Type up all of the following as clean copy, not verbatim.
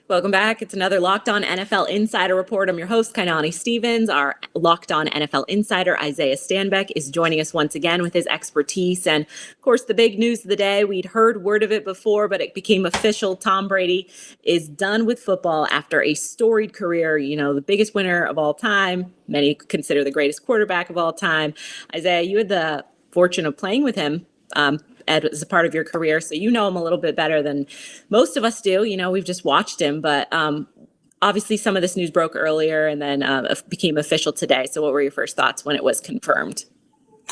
Welcome back. It's another Locked On NFL Insider Report. I'm your host, Kainani Stevens. Our Locked On NFL Insider, Isaiah Stanback, is joining us once again with his expertise. And, of course, the big news of the day, we'd heard word of it before, but it became official. Tom Brady is done with football after a storied career, the biggest winner of all time. Many consider the greatest quarterback of all time. Isaiah, you had the fortune of playing with him as a part of your career. So you know him a little bit better than most of us do. We've just watched him, but obviously some of this news broke earlier and then became official today. So what were your first thoughts when it was confirmed?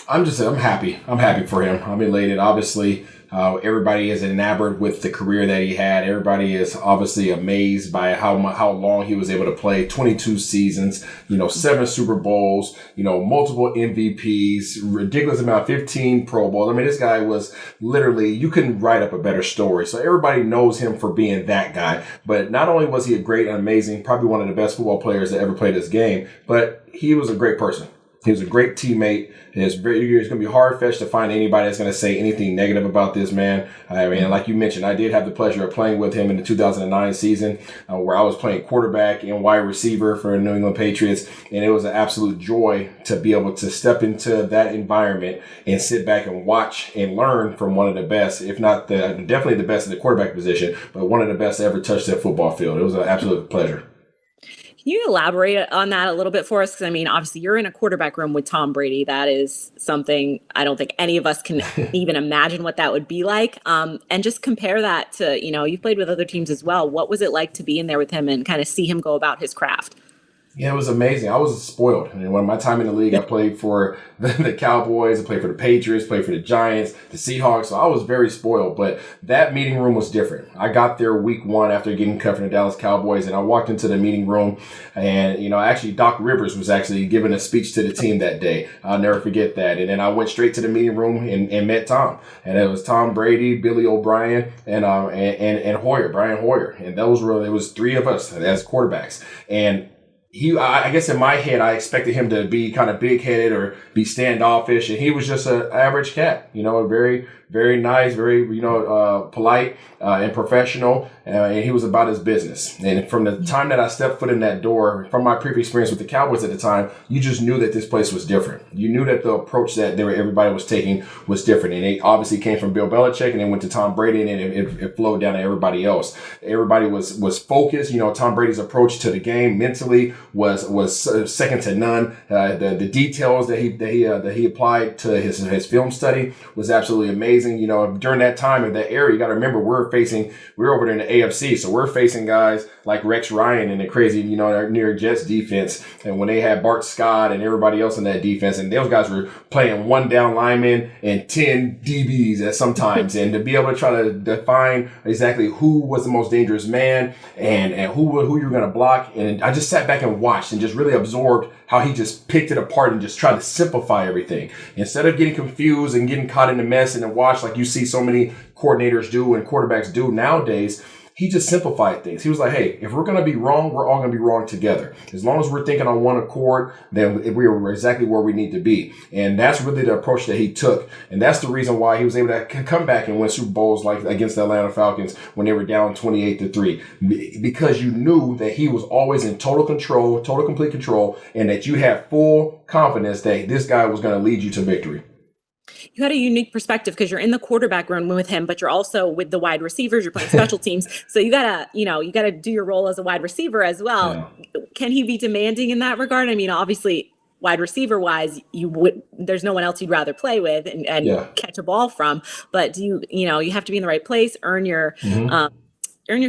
I'm happy. I'm happy for him. I'm elated. Obviously, everybody is enamored with the career that he had. Everybody is obviously amazed by how long he was able to play. 22 seasons, 7 Super Bowls, multiple MVPs, ridiculous amount, 15 Pro Bowls. I mean, this guy was literally, you couldn't write up a better story. So everybody knows him for being that guy. But not only was he a great and amazing, probably one of the best football players that ever played this game, but he was a great person. He was a great teammate. It's going to be hard-fetched to find anybody that's going to say anything negative about this man. I mean, like you mentioned, I did have the pleasure of playing with him in the 2009 season where I was playing quarterback and wide receiver for the New England Patriots. And it was an absolute joy to be able to step into that environment and sit back and watch and learn from one of the best, if not definitely the best in the quarterback position, but one of the best to ever touch that football field. It was an absolute pleasure. Can you elaborate on that a little bit for us? Because, I mean, obviously you're in a quarterback room with Tom Brady. That is something I don't think any of us can even imagine what that would be like. And just compare that to, you've played with other teams as well. What was it like to be in there with him and kind of see him go about his craft? Yeah, it was amazing. I was spoiled. I mean, when my time in the league, I played for the Cowboys, I played for the Patriots, played for the Giants, the Seahawks. So I was very spoiled. But that meeting room was different. I got there week 1 after getting cut from the Dallas Cowboys, and I walked into the meeting room, and actually Doc Rivers was actually giving a speech to the team that day. I'll never forget that. And then I went straight to the meeting room and met Tom, and it was Tom Brady, Billy O'Brien, and Hoyer, Brian Hoyer, and it was 3 of us as quarterbacks. And I guess in my head, I expected him to be kind of big-headed or be standoffish, and he was just an average cat, very, very nice, very, polite and professional, and he was about his business. And from the time that I stepped foot in that door, from my previous experience with the Cowboys at the time, you just knew that this place was different. You knew that the approach that everybody was taking was different, and it obviously came from Bill Belichick, and then went to Tom Brady, and then it flowed down to everybody else. Everybody was focused. Tom Brady's approach to the game mentally was second to none. The details that he applied to his film study was absolutely amazing. During that time in that era, you got to remember we're over there in the AFC, so we're facing guys like Rex Ryan and the crazy New York Jets defense, and when they had Bart Scott and everybody else in that defense, and those guys were playing 1 down lineman and 10 DBs at sometimes, and to be able to try to define exactly who was the most dangerous man and who you're going to block, and I just sat back and watched and just really absorbed how he just picked it apart and just tried to simplify everything. Instead of getting confused and getting caught in the mess and then watch like you see so many coordinators do and quarterbacks do nowadays, he just simplified things. He was like, hey, if we're going to be wrong, we're all going to be wrong together. As long as we're thinking on one accord, then we're exactly where we need to be. And that's really the approach that he took. And that's the reason why he was able to come back and win Super Bowls like against the Atlanta Falcons when they were down 28-3. Because you knew that he was always in total control, total complete control, and that you had full confidence that this guy was going to lead you to victory. You had a unique perspective because you're in the quarterback room with him, but you're also with the wide receivers. You're playing special teams. So you gotta do your role as a wide receiver as well. Yeah. Can he be demanding in that regard? I mean, obviously wide receiver wise, there's no one else you'd rather play with and catch a ball from, but you have to be in the right place, earn your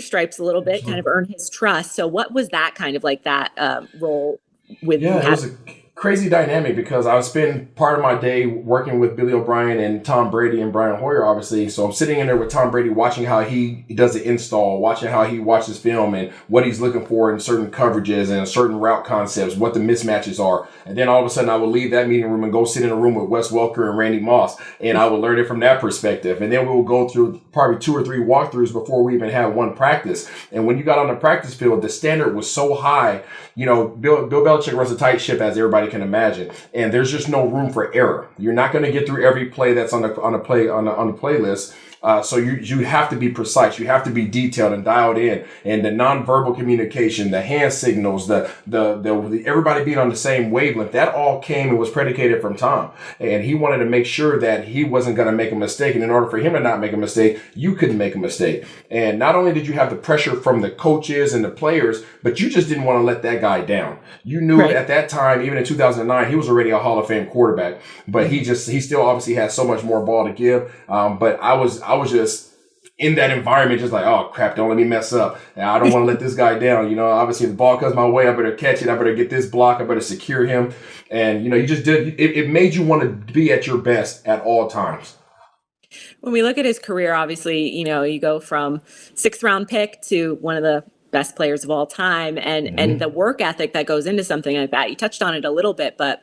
stripes a little bit, kind of earn his trust. So what was that kind of like that role with? Yeah, it was a crazy dynamic because I would spend part of my day working with Billy O'Brien and Tom Brady and Brian Hoyer, obviously. So I'm sitting in there with Tom Brady watching how he does the install, watching how he watches film and what he's looking for in certain coverages and certain route concepts, what the mismatches are. And then all of a sudden I would leave that meeting room and go sit in a room with Wes Welker and Randy Moss, and I would learn it from that perspective. And then we would go through probably 2 or 3 walkthroughs before we even had one practice. And when you got on the practice field, the standard was so high. Bill Belichick runs a tight ship, as everybody can imagine, and there's just no room for error. You're not going to get through every play that's on the playlist. So you have to be precise. You have to be detailed and dialed in. And the nonverbal communication, the hand signals, the everybody being on the same wavelength, that all came and was predicated from Tom. And he wanted to make sure that he wasn't going to make a mistake. And in order for him to not make a mistake, you couldn't make a mistake. And not only did you have the pressure from the coaches and the players, but you just didn't want to let that guy down. You knew at that time, even in 2009, he was already a Hall of Fame quarterback, but he still obviously has so much more ball to give. But I was just in that environment, just like, oh crap, don't let me mess up. I don't want to let this guy down. You know, obviously if the ball comes my way, I better catch it. I better get this block. I better secure him. And, you know, you just did, it made you want to be at your best at all times. When we look at his career, obviously, you know, you go from 6th-round pick to one of the best players of all time, and the work ethic that goes into something like that. You touched on it a little bit, but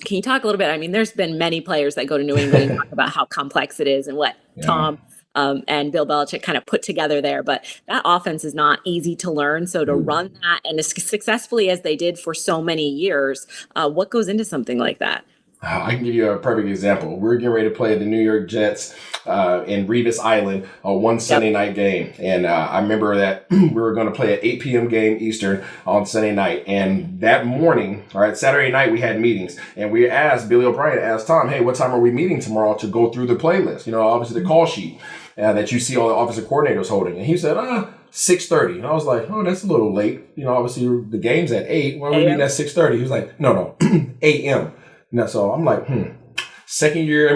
can you talk a little bit? I mean, there's been many players that go to New England and talk about how complex it is and what Tom and Bill Belichick kind of put together there. But that offense is not easy to learn. So to run that and as successfully as they did for so many years, what goes into something like that? I can give you a perfect example. We're getting ready to play the New York Jets in Revis Island on one Sunday night game. And I remember that we were going to play an 8 p.m. game Eastern on Sunday night. And that morning, all right, Saturday night, we had meetings. And we asked, Billy O'Brien asked Tom, hey, what time are we meeting tomorrow to go through the playlist? You know, obviously the call sheet that you see all the offensive coordinators holding. And he said, 6:30. And I was like, oh, that's a little late. You know, obviously the game's at 8. Why are we meeting at 6:30? He was like, no, a.m. Now, so I'm like, third year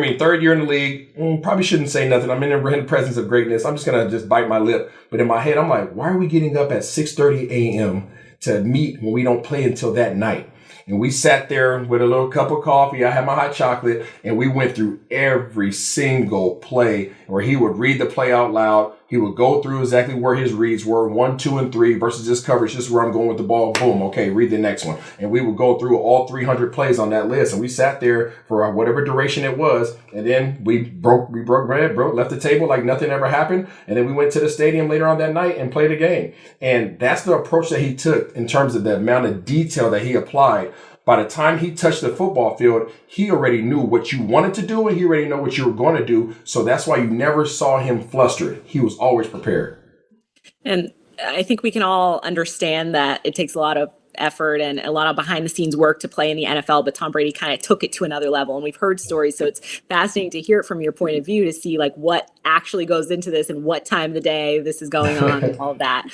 in the league, probably shouldn't say nothing. I'm in the presence of greatness. I'm just going to just bite my lip. But in my head, I'm like, why are we getting up at 6:30 a.m. to meet when we don't play until that night? And we sat there with a little cup of coffee. I had my hot chocolate, and we went through every single play where he would read the play out loud. He would go through exactly where his reads were, 1, 2, and 3 versus this coverage. This is where I'm going with the ball. Boom. Okay, read the next one. And we would go through all 300 plays on that list. And we sat there for whatever duration it was. And then we broke bread, left the table like nothing ever happened. And then we went to the stadium later on that night and played a game. And that's the approach that he took in terms of the amount of detail that he applied. By the time he touched the football field, he already knew what you wanted to do and he already knew what you were going to do. So that's why you never saw him flustered. He was always prepared. And I think we can all understand that it takes a lot of effort and a lot of behind the scenes work to play in the NFL, but Tom Brady kind of took it to another level. And we've heard stories. So it's fascinating to hear it from your point of view to see like what actually goes into this and what time of the day this is going on and all of that.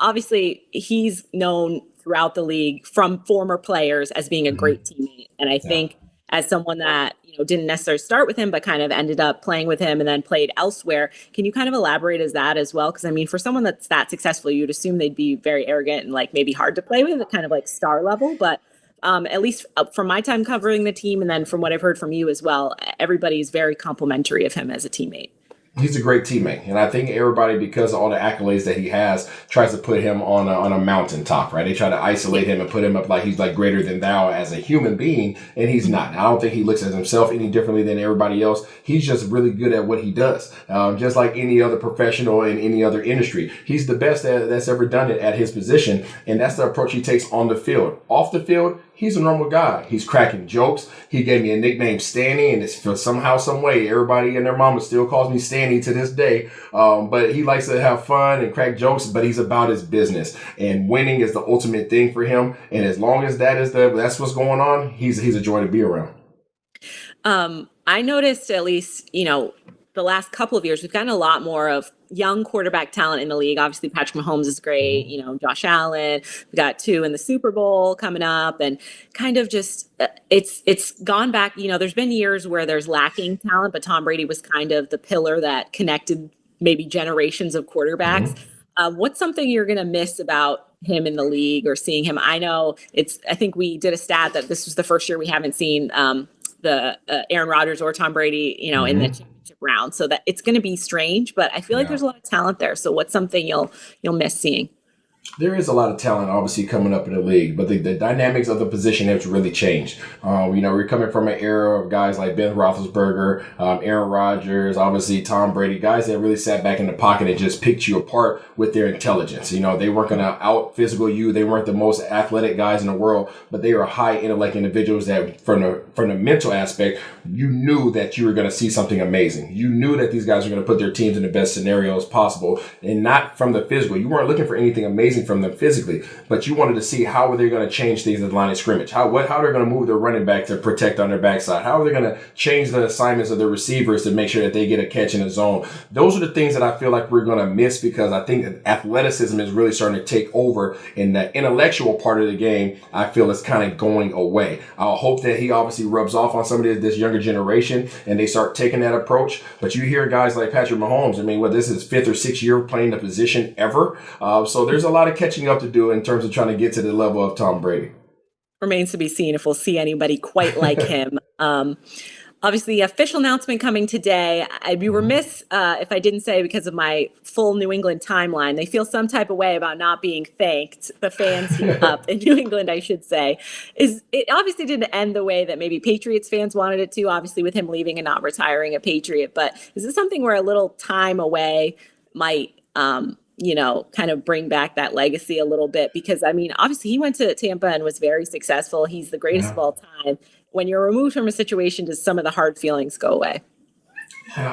Obviously, he's known throughout the league from former players as being a great teammate. And I think as someone that, you know, didn't necessarily start with him, but kind of ended up playing with him and then played elsewhere, can you kind of elaborate as that as well? Because I mean, for someone that's that successful, you'd assume they'd be very arrogant and like maybe hard to play with at kind of like star level. But at least from my time covering the team and then from what I've heard from you as well, everybody's very complimentary of him as a teammate. He's a great teammate. And I think everybody, because of all the accolades that he has, tries to put him on a mountaintop, right? They try to isolate him and put him up like he's like greater than thou as a human being. And he's not. I don't think he looks at himself any differently than everybody else. He's just really good at what he does. Just like any other professional in any other industry. He's the best that's ever done it at his position. And that's the approach he takes on the field. Off the field, he's a normal guy. He's cracking jokes. He gave me a nickname, Stanny, and it's for somehow, some way, everybody and their mama still calls me Stanny to this day. But he likes to have fun and crack jokes, but he's about his business. And winning is the ultimate thing for him. And as long as that's what's going on, he's a joy to be around. I noticed at least, you know, the last couple of years, we've gotten a lot more of young quarterback talent in the league. Obviously, Patrick Mahomes is great. You know, Josh Allen, we got 2 in the Super Bowl coming up and kind of just it's gone back. You know, there's been years where there's lacking talent, but Tom Brady was kind of the pillar that connected maybe generations of quarterbacks. What's something you're going to miss about him in the league or seeing him? I know I think we did a stat that this was the first year we haven't seen the Aaron Rodgers or Tom Brady, you know, in the championship round. So that it's going to be strange, but I feel like there's a lot of talent there. So what's something you'll miss seeing? There is a lot of talent obviously coming up in the league, but the dynamics of the position have really changed. We're coming from an era of guys like Ben Roethlisberger, Aaron Rodgers, obviously Tom Brady, guys that really sat back in the pocket and just picked you apart with their intelligence. They weren't going to out physical you. They weren't the most athletic guys in the world, but they were high intellect individuals that from the mental aspect, you knew that you were going to see something amazing. You knew that these guys were going to put their teams in the best scenarios possible, and not from the physical. You weren't looking for anything amazing from them physically, but you wanted to see how are they going to change things at the line of scrimmage, how they're going to move their running back to protect on their backside, how are they going to change the assignments of their receivers to make sure that they get a catch in the zone. Those are the things that I feel like we're going to miss, because I think athleticism is really starting to take over, and the intellectual part of the game I feel is kind of going away. I hope that he obviously rubs off on some of this younger generation and they start taking that approach. But you hear guys like Patrick Mahomes, this is his 5th or 6th year playing the position ever. So there's a lot of catching up to do in terms of trying to get to the level of Tom Brady. Remains to be seen if we'll see anybody quite like him. Obviously, the official announcement coming today. I'd be remiss if I didn't say, because of my full New England timeline, they feel some type of way about not being thanked. The fans up in New England, I should say, it obviously didn't end the way that maybe Patriots fans wanted it to, obviously with him leaving and not retiring a Patriot. But is this something where a little time away might kind of bring back that legacy a little bit? Because, obviously he went to Tampa and was very successful. He's the greatest of all time. When you're removed from a situation, does some of the hard feelings go away?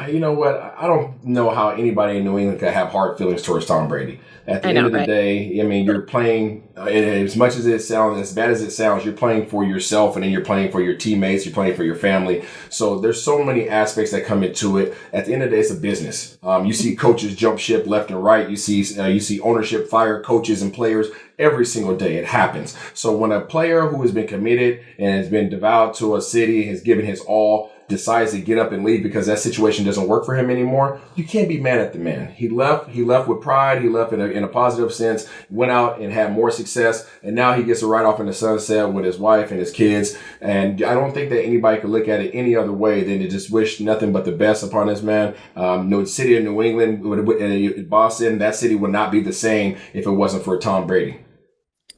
You know what? I don't know how anybody in New England could have hard feelings towards Tom Brady. At the end of the day, you're playing, as much as it sounds, as bad as it sounds, you're playing for yourself, and then you're playing for your teammates, you're playing for your family. So there's so many aspects that come into it. At the end of the day, it's a business. You see coaches jump ship left and right. You see ownership fire coaches and players every single day. It happens. So when a player who has been committed and has been devout to a city, has given his all, decides to get up and leave because that situation doesn't work for him anymore, you can't be mad at the man. He left with pride. He left in a positive sense, went out and had more success, and now he gets to ride off in the sunset with his wife and his kids. And I don't think that anybody could look at it any other way than to just wish nothing but the best upon this man. The city of New England, Boston, that city would not be the same if it wasn't for Tom Brady.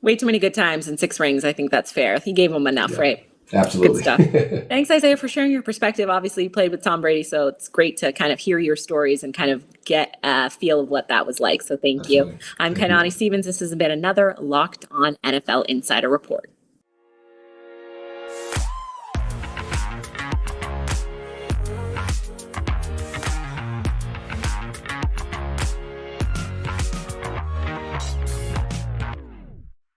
Way too many good times and 6 rings. I think that's fair. He gave him enough, right? Absolutely. Good stuff. Thanks, Isaiah, for sharing your perspective. Obviously, you played with Tom Brady, so it's great to kind of hear your stories and kind of get a feel of what that was like. So thank you. I'm Kainani Stevens. This has been another Locked On NFL Insider Report.